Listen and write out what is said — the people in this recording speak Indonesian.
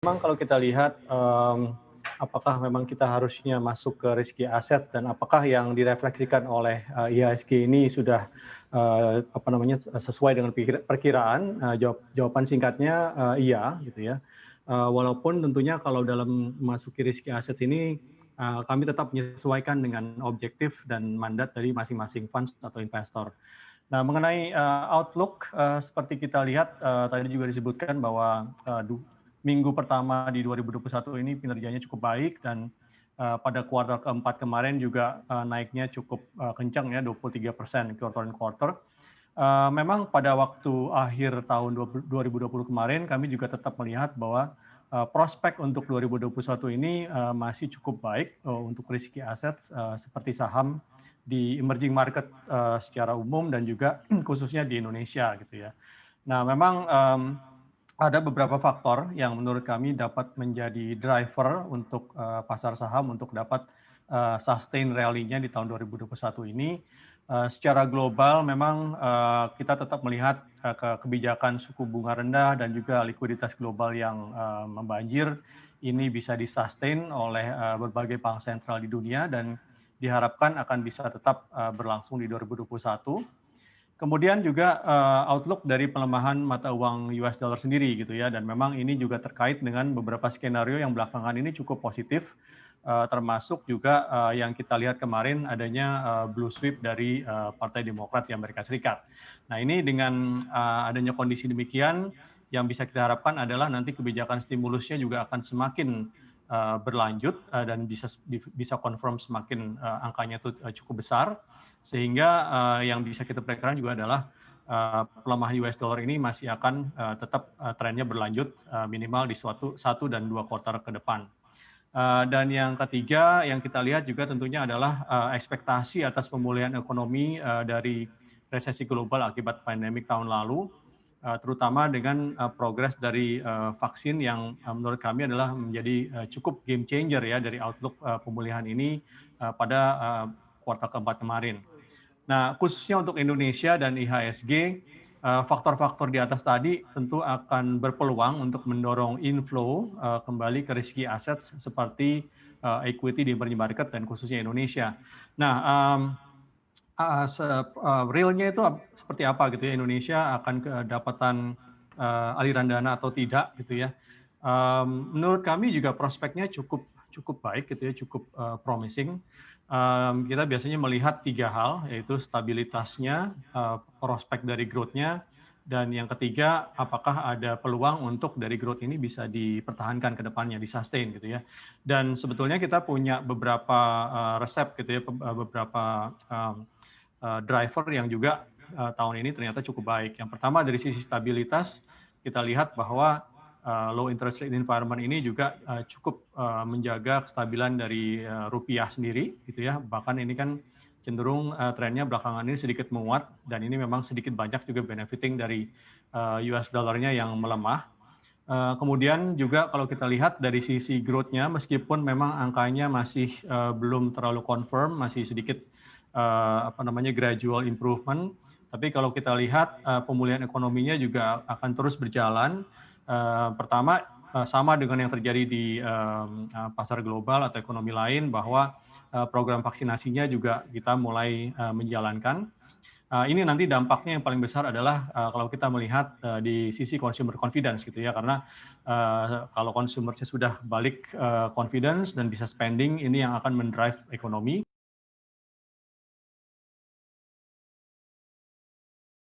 Memang kalau kita lihat, apakah memang kita harusnya masuk ke risky assets dan apakah yang direfleksikan oleh, IHSG ini sudah, sesuai dengan perkiraan, jawaban singkatnya, iya gitu ya. Walaupun tentunya kalau dalam memasuki risky asset ini, kami tetap menyesuaikan dengan objektif dan mandat dari masing-masing funds atau investor. Nah, mengenai outlook, seperti kita lihat tadi juga disebutkan bahwa minggu pertama di 2021 ini kinerjanya cukup baik dan pada kuartal keempat kemarin juga naiknya cukup kencang ya, 23% quarter on quarter. Memang pada waktu akhir tahun 2020 kemarin kami juga tetap melihat bahwa prospek untuk 2021 ini masih cukup baik untuk risky assets seperti saham di emerging market secara umum dan juga khususnya di Indonesia gitu ya. Nah, memang ada beberapa faktor yang menurut kami dapat menjadi driver untuk pasar saham untuk dapat sustain rally-nya di tahun 2021 ini. Secara global memang kita tetap melihat kebijakan suku bunga rendah dan juga likuiditas global yang membanjir ini bisa disustain oleh berbagai bank sentral di dunia dan diharapkan akan bisa tetap berlangsung di 2021. Kemudian juga outlook dari pelemahan mata uang US dollar sendiri gitu ya, dan memang ini juga terkait dengan beberapa skenario yang belakangan ini cukup positif, termasuk juga yang kita lihat kemarin adanya blue sweep dari Partai Demokrat di Amerika Serikat. Nah, ini dengan adanya kondisi demikian, yang bisa kita harapkan adalah nanti kebijakan stimulusnya juga akan semakin berlanjut dan bisa confirm semakin angkanya itu cukup besar, sehingga yang bisa kita perkirakan juga adalah pelemahan US dollar ini masih akan tetap trennya berlanjut minimal di satu dan 2 kuartal ke depan. Dan yang ketiga yang kita lihat juga tentunya adalah ekspektasi atas pemulihan ekonomi dari resesi global akibat pandemik tahun lalu, terutama dengan progres dari vaksin yang menurut kami adalah menjadi cukup game changer ya dari outlook pemulihan ini pada kuartal keempat kemarin. Nah, khususnya untuk Indonesia dan IHSG, faktor-faktor di atas tadi tentu akan berpeluang untuk mendorong inflow kembali ke risky assets seperti equity di emerging market dan khususnya Indonesia. Nah, realnya itu seperti apa gitu ya, Indonesia akan kedapatan aliran dana atau tidak gitu ya. Menurut kami juga prospeknya cukup baik gitu ya, cukup promising. Kita biasanya melihat 3 hal, yaitu stabilitasnya, prospek dari growth-nya, dan yang ketiga apakah ada peluang untuk dari growth ini bisa dipertahankan ke depannya, di-sustain gitu ya. Dan sebetulnya kita punya beberapa resep gitu ya, beberapa driver yang juga tahun ini ternyata cukup baik. Yang pertama dari sisi stabilitas, kita lihat bahwa low interest rate environment ini juga cukup menjaga kestabilan dari rupiah sendiri gitu ya. Bahkan ini kan cenderung trennya belakangan ini sedikit menguat dan ini memang sedikit banyak juga benefiting dari US dollarnya yang melemah. Kemudian juga kalau kita lihat dari sisi growth-nya, meskipun memang angkanya masih belum terlalu confirm, masih sedikit gradual improvement. Tapi kalau kita lihat pemulihan ekonominya juga akan terus berjalan. Pertama sama dengan yang terjadi di pasar global atau ekonomi lain, bahwa program vaksinasinya juga kita mulai menjalankan. Ini nanti dampaknya yang paling besar adalah kalau kita melihat di sisi consumer confidence gitu ya, karena kalau consumernya sudah balik confidence dan bisa spending, ini yang akan mendrive ekonomi.